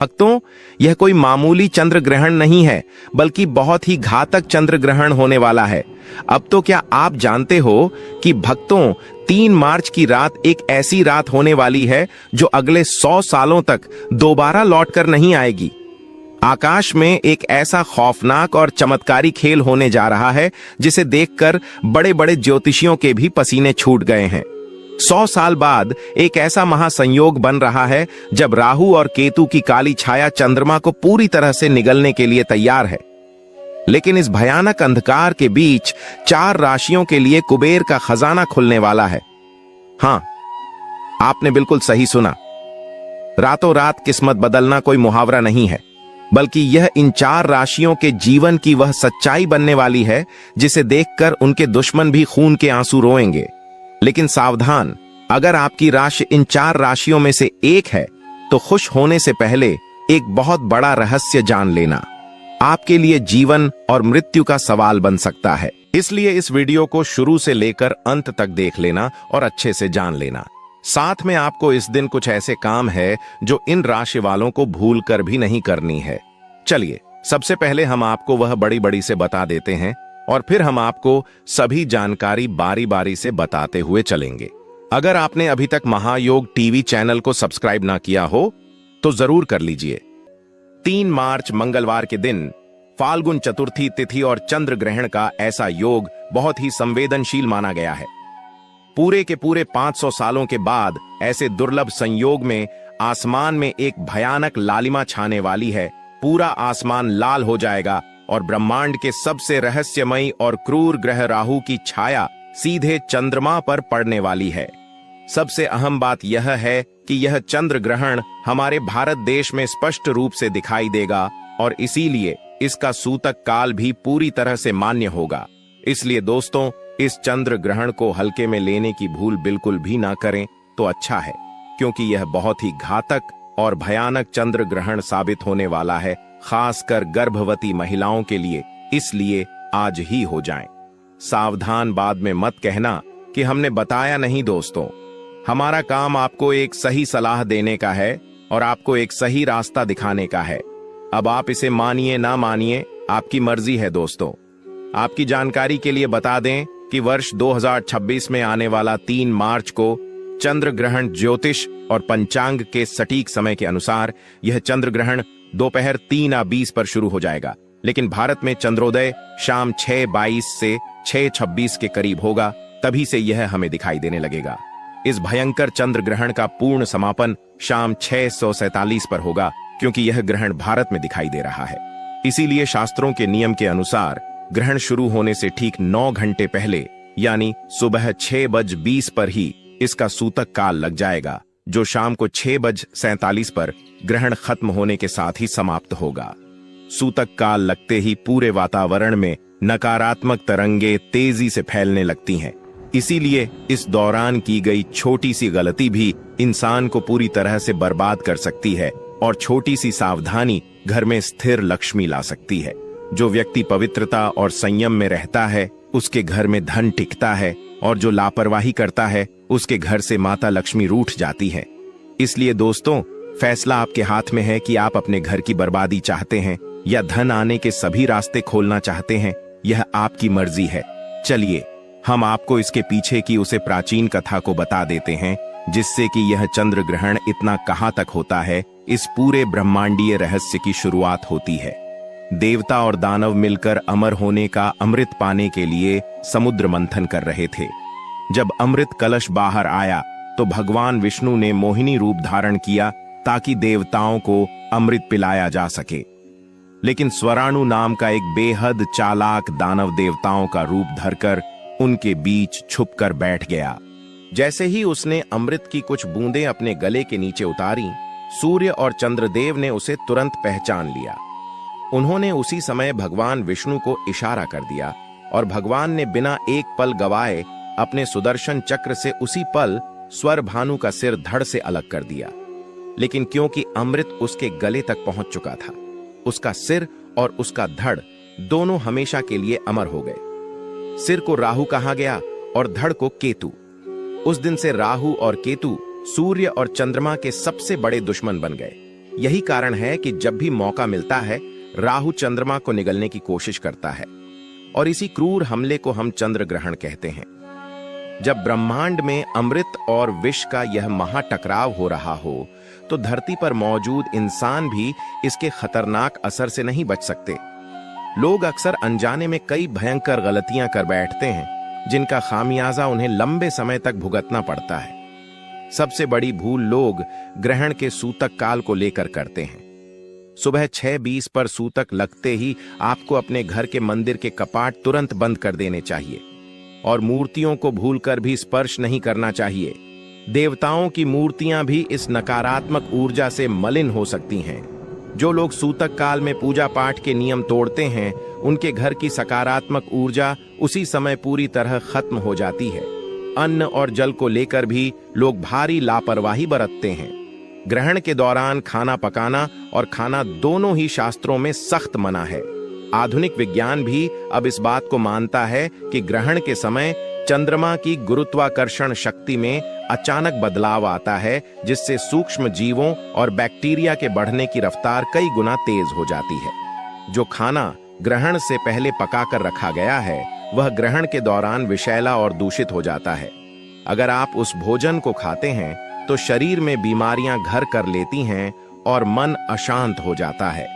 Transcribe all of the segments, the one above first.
भक्तों, यह कोई मामूली चंद्र ग्रहण नहीं है, बल्कि बहुत ही घातक चंद्र ग्रहण होने वाला है। अब तो क्या आप जानते हो कि भक्तों, 3 मार्च की रात एक ऐसी रात होने वाली है जो अगले 100 सालों तक दोबारा लौटकर नहीं आएगी। आकाश में एक ऐसा खौफनाक और चमत्कारी खेल होने जा रहा है जिसे देखकर बड़े बड़े ज्योतिषियों के भी पसीने छूट गए हैं। 100 साल बाद एक ऐसा महासंयोग बन रहा है जब राहु और केतु की काली छाया चंद्रमा को पूरी तरह से निगलने के लिए तैयार है। लेकिन इस भयानक अंधकार के बीच 4 राशियों के लिए कुबेर का खजाना खुलने वाला है। हां, आपने बिल्कुल सही सुना। रातों रात किस्मत बदलना कोई मुहावरा नहीं है, बल्कि यह इन 4 राशियों के जीवन की वह सच्चाई बनने वाली है जिसे देखकर उनके दुश्मन भी खून के आंसू रोएंगे। लेकिन सावधान, अगर आपकी राशि इन 4 राशियों में से एक है तो खुश होने से पहले एक बहुत बड़ा रहस्य जान लेना आपके लिए जीवन और मृत्यु का सवाल बन सकता है। इसलिए इस वीडियो को शुरू से लेकर अंत तक देख लेना और अच्छे से जान लेना। साथ में आपको इस दिन कुछ ऐसे काम है जो इन राशि वालों को भूल कर भी नहीं करनी है। चलिए, सबसे पहले हम आपको वह बड़ी बड़ी से बता देते हैं और फिर हम आपको सभी जानकारी बारी बारी से बताते हुए चलेंगे। अगर आपने अभी तक महायोग टीवी चैनल को सब्सक्राइब ना किया हो तो जरूर कर लीजिए। 3 मार्च मंगलवार के दिन फाल्गुन चतुर्थी तिथि और चंद्र ग्रहण का ऐसा योग बहुत ही संवेदनशील माना गया है। पूरे के पूरे 500 सालों के बाद ऐसे दुर्लभ संयोग में आसमान में एक भयानक लालिमा छाने वाली है। पूरा आसमान लाल हो जाएगा और ब्रह्मांड के सबसे रहस्यमयी और क्रूर ग्रह राहु की छाया सीधे चंद्रमा पर पड़ने वाली है। सबसे अहम बात यह है कि यह चंद्र ग्रहण हमारे भारत देश में स्पष्ट रूप से दिखाई देगा और इसीलिए इसका सूतक काल भी पूरी तरह से मान्य होगा। इसलिए दोस्तों, इस चंद्र ग्रहण को हल्के में लेने की भूल बिल्कुल भी ना करें तो अच्छा है, क्योंकि यह बहुत ही घातक और भयानक चंद्र ग्रहण साबित होने वाला है, खासकर गर्भवती महिलाओं के लिए। इसलिए आज ही हो जाएं। सावधान, बाद में मत कहना कि हमने बताया नहीं। दोस्तों, हमारा काम आपको एक सही सलाह देने का है और आपको एक सही रास्ता दिखाने का है। अब आप इसे मानिए ना मानिए, आपकी मर्जी है। दोस्तों, आपकी जानकारी के लिए बता दें कि वर्ष 2026 में आने वाला 3 मार्च को चंद्र ग्रहण ज्योतिष और पंचांग के सटीक समय के अनुसार यह चंद्र ग्रहण दोपहर 3:20 पर शुरू हो जाएगा। लेकिन भारत में चंद्रोदय शाम 6:22 से 6:26 के करीब होगा, तभी से यह हमें दिखाई देने लगेगा। इस भयंकर चंद्र ग्रहण का पूर्ण समापन शाम 6:47 पर होगा, क्योंकि यह ग्रहण भारत में दिखाई दे रहा है। इसीलिए शास्त्रों के नियम के अनुसार ग्रहण शुरू होने से ठीक 9 घंटे पहले, यानी सुबह 6:20 पर ही इसका सूतक काल लग जाएगा, जो शाम को 6:47 पर ग्रहण खत्म होने के साथ ही समाप्त होगा। सूतक काल लगते ही पूरे वातावरण में नकारात्मक तरंगे तेजी से फैलने लगती हैं। इसीलिए इस दौरान की गई छोटी सी गलती भी इंसान को पूरी तरह से बर्बाद कर सकती है और छोटी सी सावधानी घर में स्थिर लक्ष्मी ला सकती है। जो व्यक्ति पवित्रता और संयम में रहता है उसके घर में धन टिकता है, और जो लापरवाही करता है उसके घर से माता लक्ष्मी रूठ जाती है। इसलिए दोस्तों, फैसला आपके हाथ में है कि आप अपने घर की बर्बादी चाहते हैं या धन आने के सभी रास्ते खोलना चाहते हैं। यह आपकी मर्जी है। चलिए, हम आपको इसके पीछे की उसे प्राचीन कथा को बता देते हैं, जिससे कि यह चंद्र ग्रहण इतना कहां तक होता है, इस पूरे ब्रह्मांडीय रहस्य की शुरुआत होती है। देवता और दानव मिलकर अमर होने का अमृत पाने के लिए समुद्र मंथन कर रहे थे। जब अमृत कलश बाहर आया तो भगवान विष्णु ने मोहिनी रूप धारण किया ताकि देवताओं को अमृत पिलाया जा सके। लेकिन स्वराणु नाम का एक बेहद चालाक दानव देवताओं का रूप धरकर उनके बीच छुपकर बैठ गया। जैसे ही उसने अमृत की कुछ बूंदें अपने गले के नीचे उतारी, सूर्य और चंद्रदेव ने उसे तुरंत पहचान लिया। उन्होंने उसी समय भगवान विष्णु को इशारा कर दिया और भगवान ने बिना एक पल गवाए अपने सुदर्शन चक्र से उसी पल स्वर भानु का सिर धड़ से अलग कर दिया। लेकिन क्योंकि अमृत उसके गले तक पहुंच चुका था, उसका सिर और उसका धड़ दोनों हमेशा के लिए अमर हो गए। सिर को राहु कहा गया और धड़ को केतु। उस दिन से राहु और केतु सूर्य और चंद्रमा के सबसे बड़े दुश्मन बन गए। यही कारण है कि जब भी मौका मिलता है राहु चंद्रमा को निगलने की कोशिश करता है, और इसी क्रूर हमले को हम चंद्र ग्रहण कहते हैं। जब ब्रह्मांड में अमृत और विष का यह महाटकराव हो रहा हो, तो धरती पर मौजूद इंसान भी इसके खतरनाक असर से नहीं बच सकते। लोग अक्सर अनजाने में कई भयंकर गलतियां कर बैठते हैं, जिनका खामियाजा उन्हें लंबे समय तक भुगतना पड़ता है। सबसे बड़ी भूल लोग ग्रहण के सूतक काल को लेकर करते हैं। सुबह 6:20 पर सूतक लगते ही आपको अपने घर के मंदिर के कपाट तुरंत बंद कर देने चाहिए, और मूर्तियों को भूलकर भी स्पर्श नहीं करना चाहिए। देवताओं की मूर्तियां भी इस नकारात्मक ऊर्जा से मलिन हो सकती हैं। जो लोग सूतक काल में पूजा पाठ के नियम तोड़ते हैं, उनके घर की सकारात्मक ऊर्जा उसी समय पूरी तरह खत्म हो जाती है। अन्न और जल को लेकर भी लोग भारी लापरवाही बरतते हैं। ग्रहण के दौरान खाना पकाना और खाना दोनों ही शास्त्रों में सख्त मना है। आधुनिक विज्ञान भी अब इस बात को मानता है कि ग्रहण के समय चंद्रमा की गुरुत्वाकर्षण शक्ति में अचानक बदलाव आता है, जिससे सूक्ष्म जीवों और बैक्टीरिया के बढ़ने की रफ्तार कई गुना तेज हो जाती है। जो खाना ग्रहण से पहले पकाकर रखा गया है, वह ग्रहण के दौरान विषैला और दूषित हो जाता है। अगर आप उस भोजन को खाते हैं तो शरीर में बीमारियां घर कर लेती हैं और मन अशांत हो जाता है।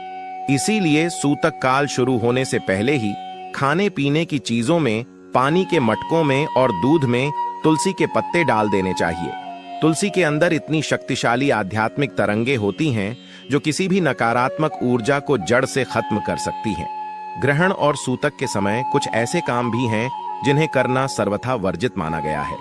इसीलिए सूतक काल शुरू होने से पहले ही खाने पीने की चीजों में, पानी के मटकों में और दूध में तुलसी के पत्ते डाल देने चाहिए। तुलसी के अंदर इतनी शक्तिशाली आध्यात्मिक तरंगे होती हैं जो किसी भी नकारात्मक ऊर्जा को जड़ से खत्म कर सकती हैं। ग्रहण और सूतक के समय कुछ ऐसे काम भी हैं जिन्हें करना सर्वथा वर्जित माना गया है,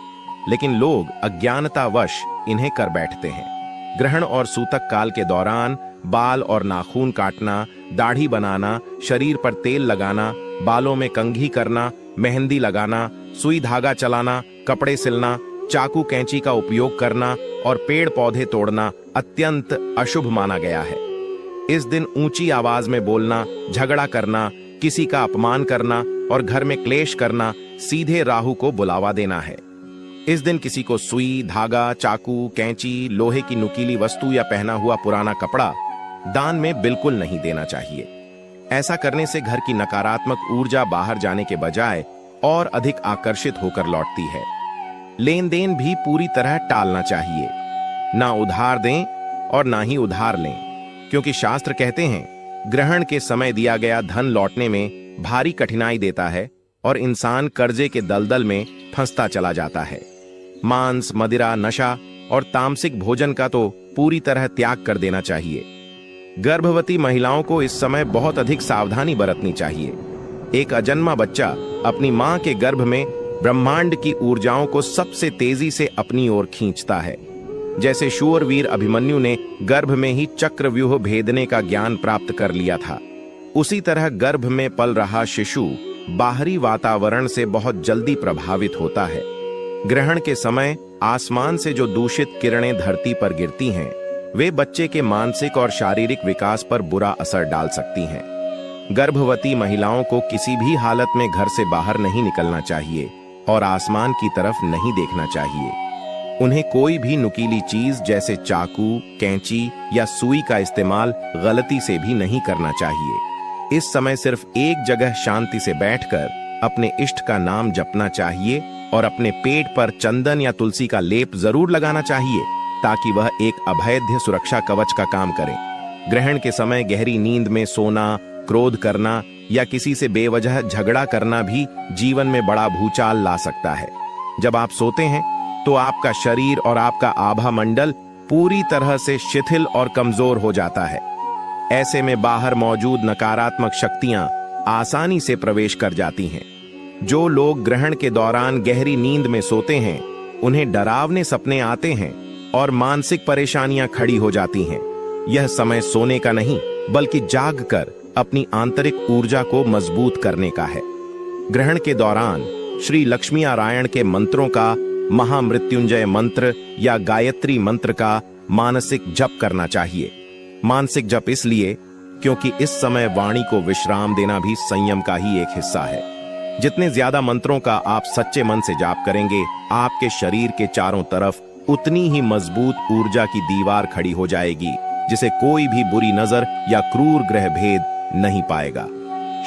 लेकिन लोग अज्ञानतावश इन्हें कर बैठते हैं। ग्रहण और सूतक काल के दौरान बाल और नाखून काटना, दाढ़ी बनाना, शरीर पर तेल लगाना, बालों में कंघी करना, मेहंदी लगाना, सुई धागा चलाना, कपड़े सिलना, चाकू कैंची का उपयोग करना और पेड़ पौधे तोड़ना अत्यंत अशुभ माना गया है। इस दिन ऊंची आवाज में बोलना, झगड़ा करना, किसी का अपमान करना और घर में क्लेश करना सीधे राहु को बुलावा देना है। इस दिन किसी को सुई, धागा, चाकू, कैंची, लोहे की नुकीली वस्तु या पहना हुआ पुराना कपड़ा दान में बिल्कुल नहीं देना चाहिए। ऐसा करने से घर की नकारात्मक ऊर्जा बाहर जाने के बजाय और अधिक आकर्षित होकर लौटती है। लेन देन भी पूरी तरह टालना चाहिए। ना उधार दें और ना ही उधार लें, क्योंकि शास्त्र कहते हैं ग्रहण के समय दिया गया धन लौटने में भारी कठिनाई देता है और इंसान कर्जे के दलदल में फंसता चला जाता है। मांस, मदिरा, नशा और तामसिक भोजन का तो पूरी तरह त्याग कर देना चाहिए। गर्भवती महिलाओं को इस समय बहुत अधिक सावधानी बरतनी चाहिए। एक अजन्मा बच्चा अपनी मां के गर्भ में ब्रह्मांड की ऊर्जाओं को सबसे तेजी से अपनी ओर खींचता है। जैसे शूरवीर अभिमन्यु ने गर्भ में ही चक्रव्यूह भेदने का ज्ञान प्राप्त कर लिया था, उसी तरह गर्भ में पल रहा शिशु बाहरी वातावरण से बहुत जल्दी प्रभावित होता है। ग्रहण के समय आसमान से जो दूषित किरणें धरती पर गिरती हैं, वे बच्चे के मानसिक और शारीरिक विकास पर बुरा असर डाल सकती हैं। गर्भवती महिलाओं को किसी भी हालत में घर से बाहर नहीं निकलना चाहिए और आसमान की तरफ नहीं देखना चाहिए। उन्हें कोई भी नुकीली चीज जैसे चाकू, कैंची या सुई का इस्तेमाल गलती से भी नहीं करना चाहिए। इस समय सिर्फ एक जगह शांति से बैठकर अपने इष्ट का नाम जपना चाहिए और अपने पेट पर चंदन या तुलसी का लेप जरूर लगाना चाहिए, ताकि वह एक अभेद्य सुरक्षा कवच का काम करे। ग्रहण के समय गहरी नींद में सोना, क्रोध करना या किसी से बेवजह झगड़ा करना भी जीवन में बड़ा भूचाल ला सकता है। जब आप सोते हैं तो आपका शरीर और आपका आभा मंडल पूरी तरह से शिथिल और कमजोर हो जाता है। ऐसे में बाहर मौजूद नकारात्मक शक्तियां आसानी से प्रवेश कर जाती हैं। जो लोग ग्रहण के दौरान गहरी नींद में सोते हैं, उन्हें डरावने सपने आते हैं और मानसिक परेशानियां खड़ी हो जाती हैं। यह समय सोने का नहीं, बल्कि जागकर अपनी आंतरिक ऊर्जा को मजबूत करने का है। ग्रहण के दौरान श्री लक्ष्मी नारायण के मंत्रों का, महामृत्युंजय मंत्र या गायत्री मंत्र का मानसिक जप करना चाहिए। मानसिक जप इसलिए क्योंकि इस समय वाणी को विश्राम देना भी संयम का ही एक हिस्सा है। जितने ज्यादा मंत्रों का आप सच्चे मन से जाप करेंगे, आपके शरीर के चारों तरफ उतनी ही मजबूत ऊर्जा की दीवार खड़ी हो जाएगी जिसे कोई भी बुरी नजर या क्रूर ग्रह भेद नहीं पाएगा।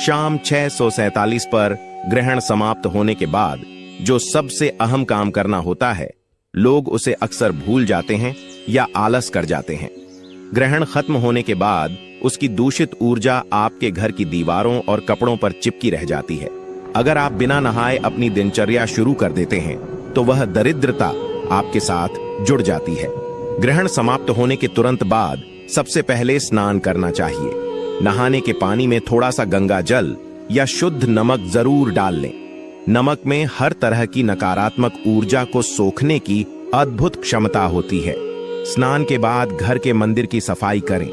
शाम 647 पर ग्रहण समाप्त होने के बाद जो सबसे अहम काम करना होता है, लोग उसे अक्सर भूल जाते हैं या आलस कर जाते हैं। ग्रहण खत्म होने के बाद उसकी दूषित ऊर्जा आपके घर की दीवारों और कपड़ों पर चिपकी रह जाती है। अगर आप बिना नहाए अपनी दिनचर्या शुरू कर देते हैं तो वह दरिद्रता आपके साथ जुड़ जाती है। ग्रहण समाप्त होने के तुरंत बाद सबसे पहले स्नान करना चाहिए। नहाने के पानी में थोड़ा सा गंगा जल या शुद्ध नमक जरूर डाल लें। नमक में हर तरह की नकारात्मक ऊर्जा को सोखने की अद्भुत क्षमता होती है। स्नान के बाद घर के मंदिर की सफाई करें,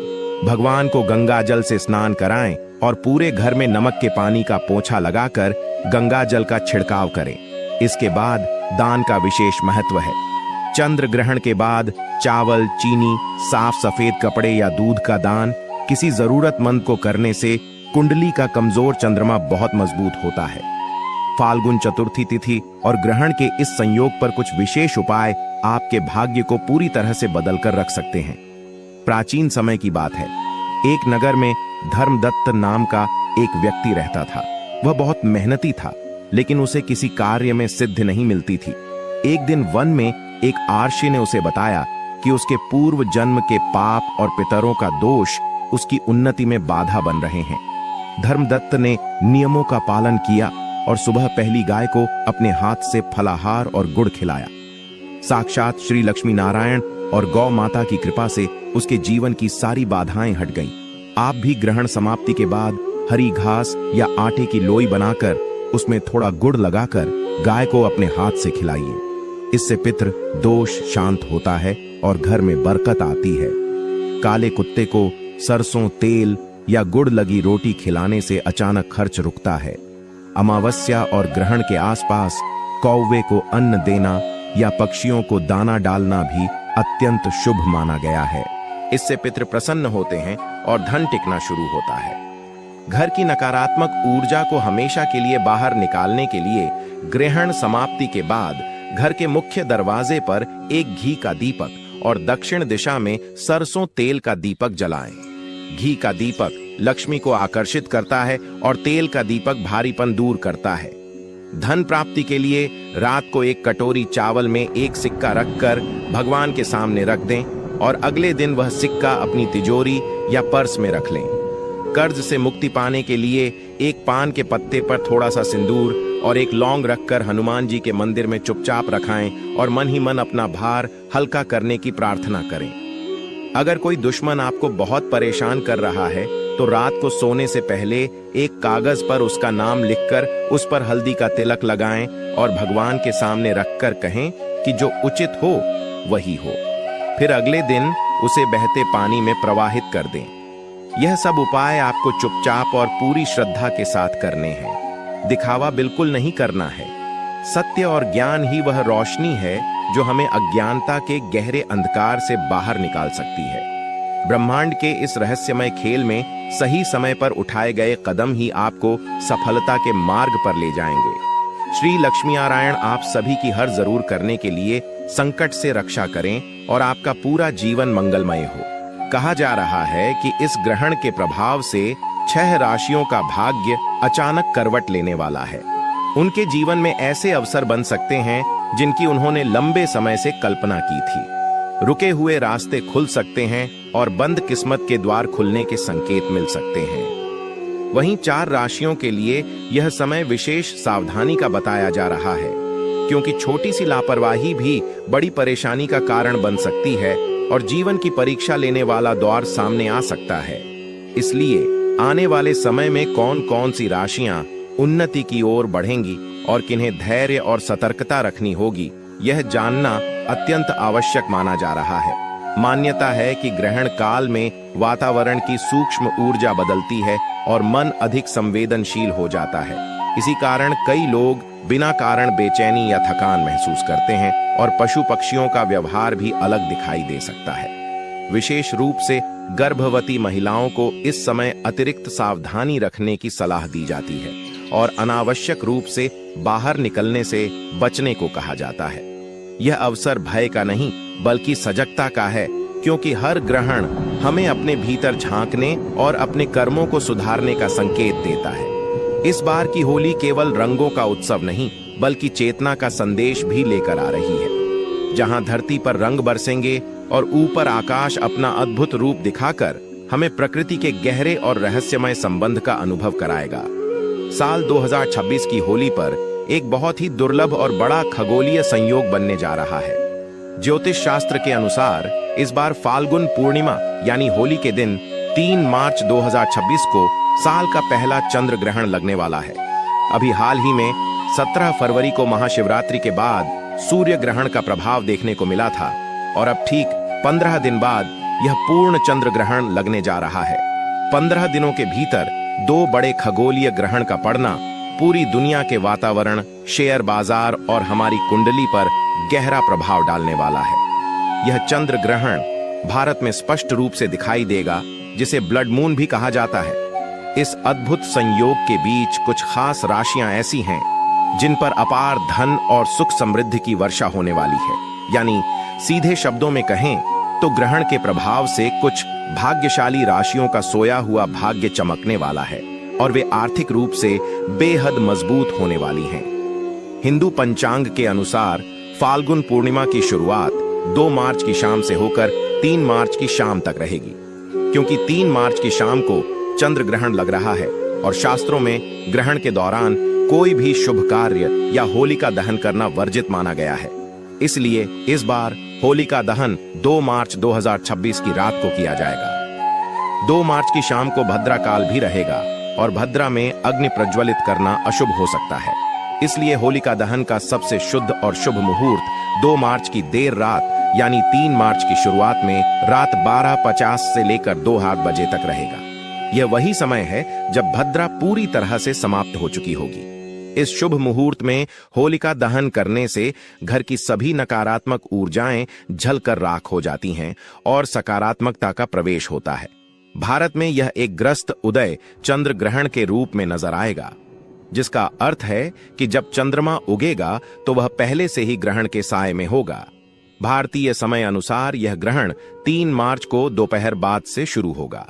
भगवान को गंगा जल से स्नान कराएं और पूरे घर में नमक के पानी का पोंछा लगाकर गंगा जल का छिड़काव करें। इसके बाद दान का विशेष महत्व है। चंद्र ग्रहण के बाद चावल, चीनी, साफ सफेद कपड़े या दूध का दान किसी जरूरतमंद को करने से कुंडली का कमजोर चंद्रमा बहुत मजबूत होता है। फाल्गुन चतुर्थी तिथि और ग्रहण के इस संयोग पर कुछ विशेष उपाय आपके भाग्य को पूरी तरह से बदलकर रख सकते हैं। प्राचीन समय की बात है। एक नगर में धर्मदत्त नाम का एक व्यक्ति रहता था। वह बहुत मेहनती था, लेकिन उसे किसी कार्य में सिद्धि नहीं मिलती थी। एक दिन वन में एक आर्षि ने उसे बताया कि उसके पूर्व जन्म के पाप और पितरों का दोष उसकी उन्नति में बाधा बन रहे हैं। धर्मदत्त ने नियमों का पालन किया और सुबह पहली गाय को अपने हाथ से फलाहार और गुड़ खिलाया। साक्षात श्री लक्ष्मी नारायण और गौ माता की कृपा से उसके जीवन की सारी बाधाएं हट गईं। आप भी ग्रहण समाप्ति के बाद हरी घास या आटे की लोई बनाकर उसमें थोड़ा गुड़ लगाकर गाय को अपने हाथ से खिलाइए। इससे पितृ दोष शांत होता है और घर में बरकत आती है। काले कुत्ते को सरसों तेल या गुड़ लगी रोटी खिलाने से अचानक खर्च रुकता है। अमावस्या और ग्रहण के आसपास कौवे को अन्न देना या पक्षियों को दाना डालना भी अत्यंत शुभ माना गया है। इससे पितृ प्रसन्न होते हैं और धन टिकना शुरू होता है। घर की नकारात्मक ऊर्जा को हमेशा के लिए बाहर निकालने के लिए ग्रहण समाप्ति के बाद घर के मुख्य दरवाजे पर एक घी का दीपक और दक्षिण दिशा में सरसों तेल का दीपक जलाएं। घी का दीपक लक्ष्मी को आकर्षित करता है और तेल का दीपक भारीपन दूर करता है। धन प्राप्ति के लिए रात को एक कटोरी चावल में एक सिक्का रखकर भगवान के सामने रख दें और अगले दिन वह सिक्का अपनी तिजोरी या पर्स में रख लें। कर्ज से मुक्ति पाने के लिए एक पान के पत्ते पर थोड़ा सा सिंदूर और एक लौंग रखकर हनुमान जी के मंदिर में चुपचाप रखाएं और मन ही मन अपना भार हल्का करने की प्रार्थना करें। अगर कोई दुश्मन आपको बहुत परेशान कर रहा है तो रात को सोने से पहले एक कागज पर उसका नाम लिखकर उस पर हल्दी का तिलक लगाएं और भगवान के सामने रखकर कहें कि जो उचित हो वही हो। फिर अगले दिन उसे बहते पानी में प्रवाहित कर दें। यह सब उपाय आपको चुपचाप और पूरी श्रद्धा के साथ करने हैं। दिखावा बिल्कुल नहीं करना है। सत्य और ज्ञान ही वह रोशनी है जो हमें अज्ञानता के गहरे अंधकार से बाहर निकाल सकती है। ब्रह्मांड के इस रहस्यमय खेल में सही समय पर उठाए गए कदम ही आपको सफलता के मार्ग पर ले जाएंगे। श्री लक्ष्मी नारायण आप सभी की हर जरूर करने के लिए संकट से रक्षा करें और आपका पूरा जीवन मंगलमय हो। कहा जा रहा है कि इस ग्रहण के प्रभाव से 6 राशियों का भाग्य अचानक करवट लेने वाला है। उनके जीवन में ऐसे अवसर बन सकते हैं जिनकी उन्होंने लंबे समय से कल्पना की थी। रुके हुए रास्ते खुल सकते हैं और बंद किस्मत के द्वार खुलने के संकेत मिल सकते हैं। वहीं 4 राशियों के लिए यह समय विशेष सावधानी का बताया जा रहा है, क्योंकि छोटी सी लापरवाही भी बड़ी परेशानी का कारण बन सकती है और जीवन की परीक्षा लेने वाला दौर सामने आ सकता है। इसलिए आने वाले समय में कौन कौन सी राशियां उन्नति की ओर बढ़ेंगी और किन्हें धैर्य और सतर्कता रखनी होगी, यह जानना अत्यंत आवश्यक माना जा रहा है। मान्यता है कि ग्रहण काल में वातावरण की सूक्ष्म ऊर्जा बदलती है और मन अधिक संवेदनशील हो जाता है। इसी कारण कई लोग बिना कारण बेचैनी या थकान महसूस करते हैं और पशु पक्षियों का व्यवहार भी अलग दिखाई दे सकता है। विशेष रूप से गर्भवती महिलाओं को इस समय अतिरिक्त सावधानी रखने की सलाह दी जाती है और अनावश्यक रूप से बाहर निकलने से बचने को कहा जाता है। यह अवसर भय का नहीं बल्कि सजगता का है, क्योंकि हर ग्रहण हमें अपने भीतर झांकने और अपने कर्मों को सुधारने का संकेत देता है। इस बार की होली केवल रंगों का उत्सव नहीं, बल्कि चेतना का संदेश भी लेकर आ रही है। जहां धरती पर रंग बरसेंगे और ऊपर आकाश अपना अद्भुत रूप दिखाकर हमें प्रकृति के गहरे और रहस्यमय संबंध का अनुभव कराएगा। साल 2026 की होली पर एक बहुत ही दुर्लभ और बड़ा खगोलीय संयोग बनने जा रहा है। ज्योतिष शास्त्र के अनुसार इस बार फाल्गुन पूर्णिमा यानी होली के दिन 3 मार्च 2026 को साल का पहला चंद्र ग्रहण लगने वाला है। अभी हाल ही में 17 फरवरी को महाशिवरात्रि के बाद सूर्य ग्रहण का प्रभाव देखने को मिला था और अब ठीक 15 दिन बाद यह पूर्ण चंद्र ग्रहण लगने जा रहा है। 15 दिनों के भीतर 2 बड़े खगोलीय ग्रहण का पड़ना पूरी दुनिया के वातावरण, शेयर बाजार और हमारी कुंडली पर गहरा प्रभाव डालने वाला है। यह चंद्र ग्रहण भारत में स्पष्ट रूप से दिखाई देगा, जिसे ब्लड मून भी कहा जाता है। इस अद्भुत संयोग के बीच कुछ खास राशियां ऐसी हैं जिन पर अपार धन और सुख समृद्धि की वर्षा होने वाली है। यानी सीधे शब्दों में कहें तो ग्रहण के प्रभाव से कुछ भाग्यशाली राशियों का सोया हुआ भाग्य चमकने वाला है और वे आर्थिक रूप से बेहद मजबूत होने वाली हैं। हिंदू पंचांग के अनुसार फाल्गुन पूर्णिमा की शुरुआत 2 मार्च की शाम से होकर 3 मार्च की शाम तक रहेगी। क्योंकि 3 मार्च की शाम को चंद्र ग्रहण लग रहा है और शास्त्रों में ग्रहण के दौरान कोई भी शुभ कार्य या होलिका दहन करना वर्जित माना गया है, इसलिए इस बार होलिका दहन 2 मार्च 2026 की रात को किया जाएगा। 2 मार्च की शाम को भद्रा काल भी रहेगा और भद्रा में अग्नि प्रज्वलित करना अशुभ हो सकता है, इसलिए होलिका दहन का सबसे शुद्ध और शुभ मुहूर्त 2 मार्च की देर रात यानी 3 मार्च की शुरुआत में रात 12:50 से लेकर 2 बजे तक रहेगा। यह वही समय है जब भद्रा पूरी तरह से समाप्त हो चुकी होगी। इस शुभ मुहूर्त में होलिका दहन करने से घर की सभी नकारात्मक ऊर्जाएं जलकर राख हो जाती हैं और सकारात्मकता का प्रवेश होता है। भारत में यह एक ग्रस्त उदय चंद्र ग्रहण के रूप में नजर आएगा, जिसका अर्थ है कि जब चंद्रमा उगेगा तो वह पहले से ही ग्रहण के साए में होगा। भारतीय समय अनुसार यह ग्रहण 3 मार्च को दोपहर बाद से शुरू होगा,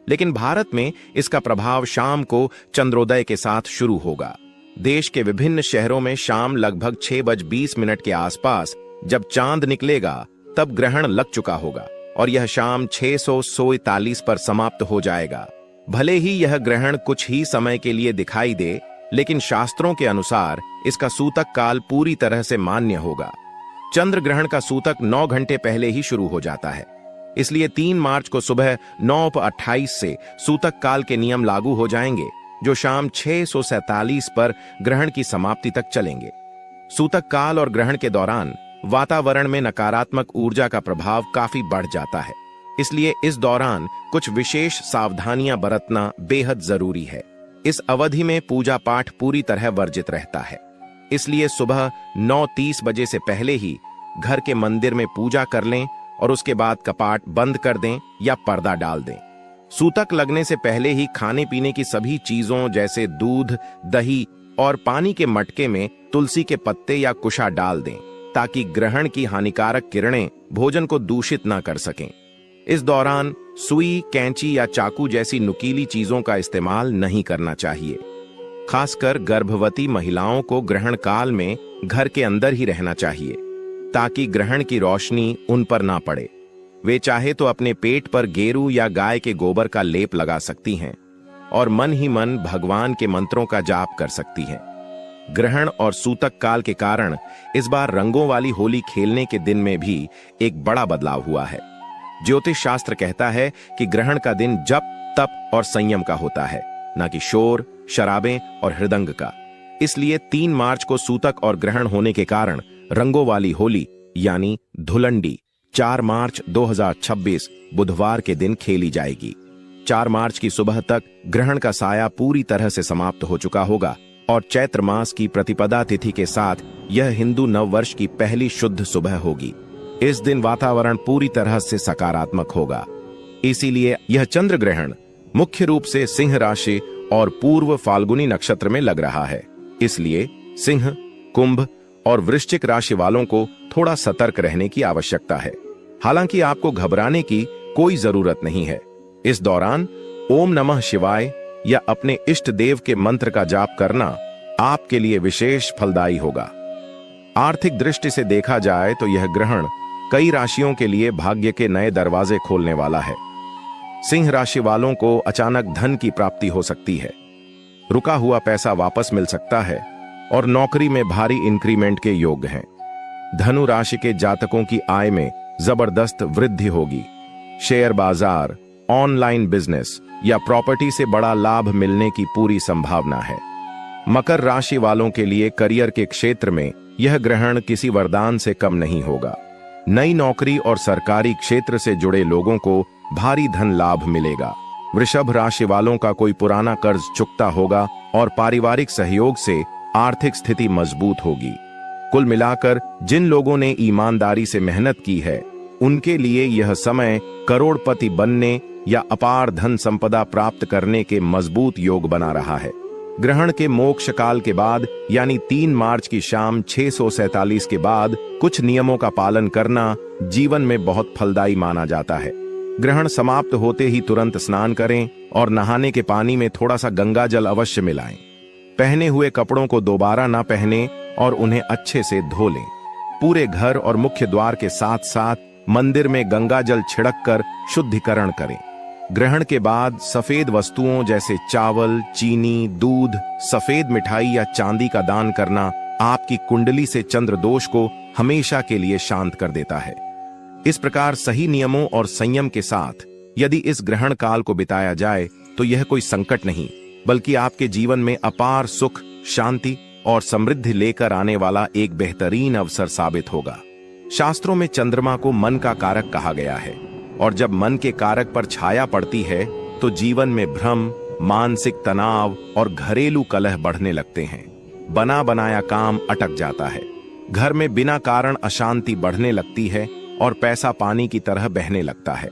लेकिन भारत में इसका प्रभाव शाम को चंद्रोदय के साथ शुरू होगा। देश के विभिन्न शहरों में शाम लगभग 6:20 के आसपास जब चांद निकलेगा तब ग्रहण लग चुका होगा और यह शाम 6:47 पर समाप्त हो जाएगा। भले ही यह ग्रहण कुछ ही समय के लिए दिखाई दे, लेकिन शास्त्रों के अनुसार इसका सूतक काल पूरी तरह से मान्य होगा। चंद्र ग्रहण का सूतक 9 घंटे पहले ही शुरू हो जाता है, इसलिए 3 मार्च को सुबह 9:28 से सूतक काल के नियम लागू हो जाएंगे, जो शाम 6:47 पर ग्रहण की समाप्ति तक चलेंगे। सूतक काल और ग्रहण के दौरान वातावरण में नकारात्मक ऊर्जा का प्रभाव काफी बढ़ जाता है, इसलिए इस दौरान कुछ विशेष सावधानियां बरतना बेहद जरूरी है। इस अवधि में पूजा पाठ पूरी तरह वर्जित रहता है, इसलिए सुबह 9:30 बजे से पहले ही घर के मंदिर में पूजा कर लें और उसके बाद कपाट बंद कर दें या पर्दा डाल दें। सूतक लगने से पहले ही खाने पीने की सभी चीजों जैसे दूध, दही और पानी के मटके में तुलसी के पत्ते या कुशा डाल दें, ताकि ग्रहण की हानिकारक किरणें भोजन को दूषित ना कर सकें। इस दौरान सुई, कैंची या चाकू जैसी नुकीली चीजों का इस्तेमाल नहीं करना चाहिए। खासकर गर्भवती महिलाओं को ग्रहण काल में घर के अंदर ही रहना चाहिए, ताकि ग्रहण की रोशनी उन पर ना पड़े। वे चाहे तो अपने पेट पर गेरू या गाय के गोबर का लेप लगा सकती हैं और मन ही मन भगवान के मंत्रों का जाप कर सकती हैं। ग्रहण और सूतक काल के कारण इस बार रंगों वाली होली खेलने के दिन में भी एक बड़ा बदलाव हुआ है। ज्योतिष शास्त्र कहता है कि ग्रहण का दिन जप, तप और संयम का होता है, न कि शोर, शराबें और हृदंग का। इसलिए 3 मार्च को सूतक और ग्रहण होने के कारण रंगों वाली होली यानी धुलंडी 4 मार्च 2026 बुधवार के दिन खेली जाएगी। 4 मार्च की सुबह तक ग्रहण का साया पूरी तरह से समाप्त हो चुका होगा और चैत्र मास की प्रतिपदा तिथि के साथ यह हिंदू नववर्ष की पहली शुद्ध सुबह होगी। इस दिन वातावरण पूरी तरह से सकारात्मक होगा, इसीलिए यह चंद्र ग्रहण मुख्य रूप से सिंह राशि और पूर्व फाल्गुनी नक्षत्र में लग रहा है। इसलिए सिंह, कुंभ और वृश्चिक राशि वालों को थोड़ा सतर्क रहने की आवश्यकता है। हालांकि आपको घबराने की कोई जरूरत नहीं है। इस दौरान ओम नमः शिवाय या अपने इष्ट देव के मंत्र का जाप करना आपके लिए विशेष फलदायी होगा। आर्थिक दृष्टि से देखा जाए तो यह ग्रहण कई राशियों के लिए भाग्य के नए दरवाजे खोलने वाला है। सिंह राशि वालों को अचानक धन की प्राप्ति हो सकती है, रुका हुआ पैसा वापस मिल सकता है और नौकरी में भारी इंक्रीमेंट के योग हैं। धनु राशि के जातकों की आय में जबरदस्त वृद्धि होगी। शेयर बाजार, ऑनलाइन बिजनेस या प्रॉपर्टी से बड़ा लाभ मिलने की पूरी संभावना है। मकर राशि वालों के लिए करियर के क्षेत्र में यह ग्रहण किसी वरदान से कम नहीं होगा। नई नौकरी और सरकारी क्षेत्र से जुड़े लोगों को भारी धन लाभ मिलेगा। वृषभ राशि वालों का कोई पुराना कर्ज चुकता होगा और पारिवारिक सहयोग से आर्थिक स्थिति मजबूत होगी। कुल मिलाकर जिन लोगों ने ईमानदारी से मेहनत की है, उनके लिए यह समय करोड़पति बनने या अपार धन संपदा प्राप्त करने के मजबूत योग बना रहा है। ग्रहण के मोक्ष काल के बाद यानी 3 मार्च की शाम 647 के बाद कुछ नियमों का पालन करना जीवन में बहुत फलदायी माना जाता है। ग्रहण समाप्त होते ही तुरंत स्नान करें और नहाने के पानी में थोड़ा सा गंगा जल अवश्य मिलाएं। पहने हुए कपड़ों को दोबारा ना पहने और उन्हें अच्छे से धो लें। पूरे घर और मुख्य द्वार के साथ साथ मंदिर में गंगा जल छिड़क कर शुद्धिकरण करें। ग्रहण के बाद सफेद वस्तुओं जैसे चावल, चीनी, दूध, सफेद मिठाई या चांदी का दान करना आपकी कुंडली से चंद्र दोष को हमेशा के लिए शांत कर देता है। इस प्रकार सही नियमों और संयम के साथ यदि इस ग्रहण काल को बिताया जाए तो यह कोई संकट नहीं, बल्कि आपके जीवन में अपार सुख, शांति और समृद्धि लेकर आने वाला एक बेहतरीन अवसर साबित होगा। शास्त्रों में चंद्रमा को मन का कारक कहा गया है और जब मन के कारक पर छाया पड़ती है तो जीवन में भ्रम, मानसिक तनाव और घरेलू कलह बढ़ने लगते हैं। बना बनाया काम अटक जाता है, घर में बिना कारण अशांति बढ़ने लगती है और पैसा पानी की तरह बहने लगता है।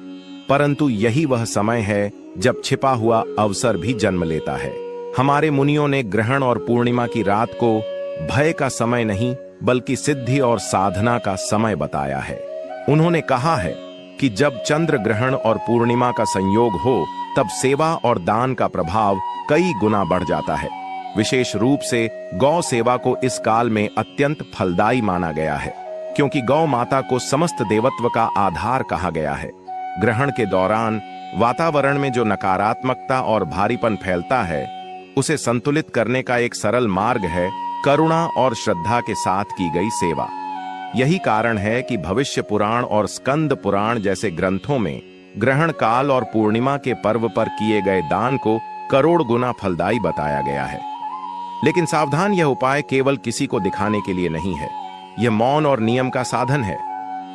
परंतु यही वह समय है जब छिपा हुआ अवसर भी जन्म लेता है। हमारे मुनियों ने ग्रहण और पूर्णिमा की रात को भय का समय नहीं बल्कि सिद्धि और साधना का समय बताया है। उन्होंने कहा है कि जब चंद्र ग्रहण और पूर्णिमा का संयोग हो तब सेवा और दान का प्रभाव कई गुना बढ़ जाता है। विशेष रूप से गौ सेवा को इस काल में अत्यंत फलदायी माना गया है, क्योंकि गौ माता को समस्त देवत्व का आधार कहा गया है। ग्रहण के दौरान वातावरण में जो नकारात्मकता और भारीपन फैलता है, उसे संतुलित करने का एक सरल मार्ग है करुणा और श्रद्धा के साथ की गई सेवा। यही कारण है कि भविष्य पुराण और स्कंद पुराण जैसे ग्रंथों में ग्रहण काल और पूर्णिमा के पर्व पर किए गए दान को करोड़ गुना फलदायी बताया गया है। लेकिन सावधान, यह उपाय केवल किसी को दिखाने के लिए नहीं है, यह मौन और नियम का साधन है।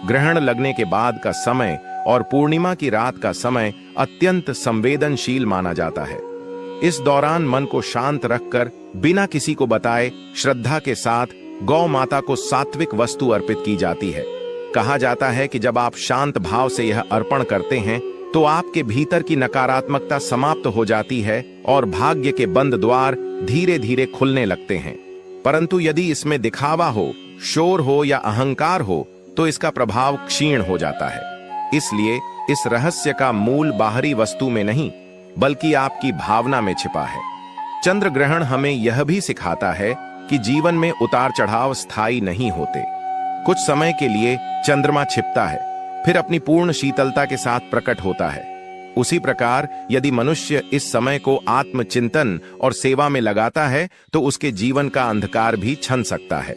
ग्रहण लगने के बाद का समय और पूर्णिमा की रात का समय अत्यंत संवेदनशील माना जाता है। इस दौरान मन को शांत रखकर बिना किसी को बताए श्रद्धा के साथ गौ माता को सात्विक वस्तु अर्पित की जाती है। कहा जाता है कि जब आप शांत भाव से यह अर्पण करते हैं तो आपके भीतर की नकारात्मकता समाप्त हो जाती है और भाग्य के बंद द्वार धीरे धीरे खुलने लगते हैं। परंतु यदि इसमें दिखावा हो, शोर हो या अहंकार हो तो इसका प्रभाव क्षीण हो जाता है। इसलिए इस रहस्य का मूल बाहरी वस्तु में नहीं बल्कि आपकी भावना में छिपा है। चंद्र ग्रहण हमें यह भी सिखाता है कि जीवन में उतार चढ़ाव स्थायी नहीं होते। कुछ समय के लिए चंद्रमा छिपता है, फिर अपनी पूर्ण शीतलता के साथ प्रकट होता है। उसी प्रकार यदि मनुष्य इस समय को आत्मचिंतन और सेवा में लगाता है तो उसके जीवन का अंधकार भी छन सकता है।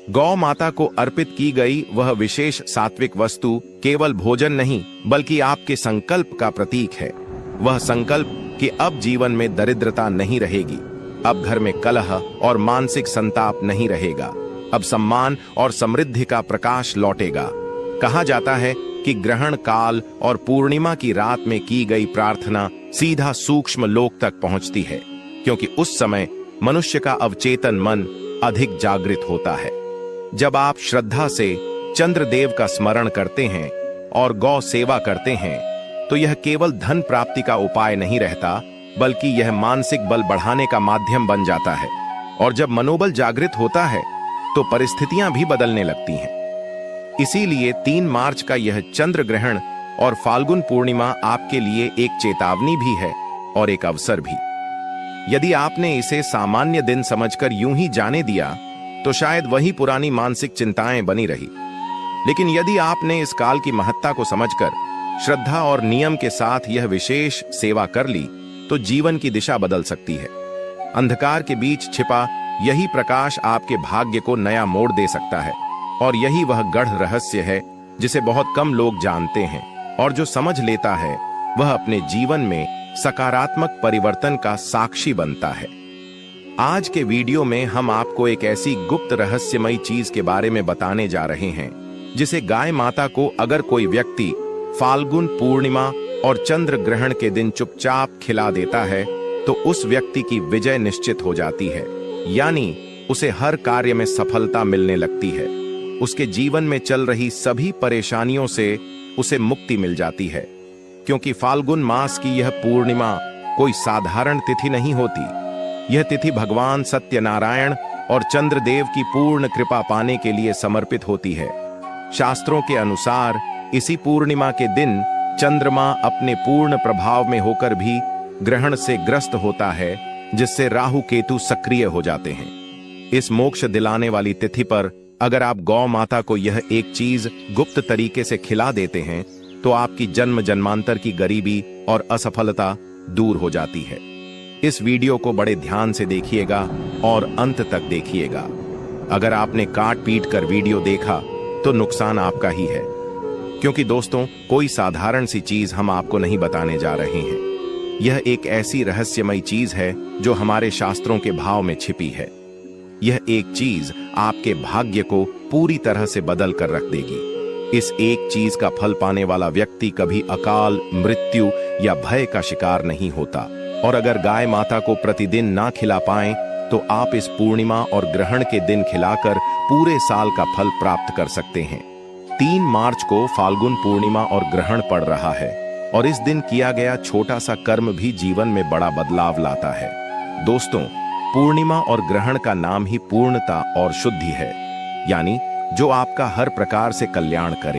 गौ माता को अर्पित की गई वह विशेष सात्विक वस्तु केवल भोजन नहीं बल्कि आपके संकल्प का प्रतीक है। वह संकल्प कि अब जीवन में दरिद्रता नहीं रहेगी, अब घर में कलह और मानसिक संताप नहीं रहेगा, अब सम्मान और समृद्धि का प्रकाश लौटेगा। कहा जाता है कि ग्रहण काल और पूर्णिमा की रात में की गई प्रार्थना सीधा सूक्ष्म लोक तक पहुंचती है, क्योंकि उस समय मनुष्य का अवचेतन मन अधिक जागृत होता है। जब आप श्रद्धा से चंद्रदेव का स्मरण करते हैं और गौ सेवा करते हैं तो यह केवल धन प्राप्ति का उपाय नहीं रहता बल्कि यह मानसिक बल बढ़ाने का माध्यम बन जाता है। और जब मनोबल जागृत होता है तो परिस्थितियां भी बदलने लगती हैं। इसीलिए 3 मार्च का यह चंद्र ग्रहण और फाल्गुन पूर्णिमा आपके लिए एक चेतावनी भी है और एक अवसर भी। यदि आपने इसे सामान्य दिन समझकर यूं ही जाने दिया तो शायद वही पुरानी मानसिक चिंताएं बनी रही। लेकिन यदि आपने इस काल की महत्ता को समझकर श्रद्धा और नियम के साथ यह विशेष सेवा कर ली तो जीवन की दिशा बदल सकती है। अंधकार के बीच छिपा यही प्रकाश आपके भाग्य को नया मोड़ दे सकता है और यही वह गढ़ रहस्य है जिसे बहुत कम लोग जानते हैं, और जो समझ लेता है वह अपने जीवन में सकारात्मक परिवर्तन का साक्षी बनता है। आज के वीडियो में हम आपको एक ऐसी गुप्त रहस्यमयी चीज के बारे में बताने जा रहे हैं जिसे गाय माता को अगर कोई व्यक्ति फाल्गुन पूर्णिमा और चंद्र ग्रहण के दिन चुपचाप खिला देता है तो उस व्यक्ति की विजय निश्चित हो जाती है, यानी उसे हर कार्य में सफलता मिलने लगती है। उसके जीवन में चल रही सभी परेशानियों से उसे मुक्ति मिल जाती है, क्योंकि फाल्गुन मास की यह पूर्णिमा कोई साधारण तिथि नहीं होती। यह तिथि भगवान सत्यनारायण और चंद्रदेव की पूर्ण कृपा पाने के लिए समर्पित होती है। शास्त्रों के अनुसार इसी पूर्णिमा के दिन चंद्रमा अपने पूर्ण प्रभाव में होकर भी ग्रहण से ग्रस्त होता है, जिससे राहु केतु सक्रिय हो जाते हैं। इस मोक्ष दिलाने वाली तिथि पर अगर आप गौ माता को यह एक चीज गुप्त तरीके से खिला देते हैं तो आपकी जन्म जन्मांतर की गरीबी और असफलता दूर हो जाती है। इस वीडियो को बड़े ध्यान से देखिएगा और अंत तक देखिएगा। अगर आपने काट पीट कर वीडियो देखा तो नुकसान आपका ही है, क्योंकि दोस्तों कोई साधारण सी चीज हम आपको नहीं बताने जा रहे हैं। यह एक ऐसी रहस्यमयी चीज है जो हमारे शास्त्रों के भाव में छिपी है। यह एक चीज आपके भाग्य को पूरी तरह से बदल कर रख देगी। इस एक चीज का फल पाने वाला व्यक्ति कभी अकाल, मृत्यु या भय का शिकार नहीं होता। और अगर गाय माता को प्रतिदिन ना खिला पाएं तो आप इस पूर्णिमा और ग्रहण के दिन खिलाकर पूरे साल का फल प्राप्त कर सकते हैं। 3 मार्च को फाल्गुन पूर्णिमा और ग्रहण पड़ रहा है और इस दिन किया गया छोटा सा कर्म भी जीवन में बड़ा बदलाव लाता है। दोस्तों, पूर्णिमा और ग्रहण का नाम ही पूर्णता और शुद्धि है, यानी जो आपका हर प्रकार से कल्याण करे।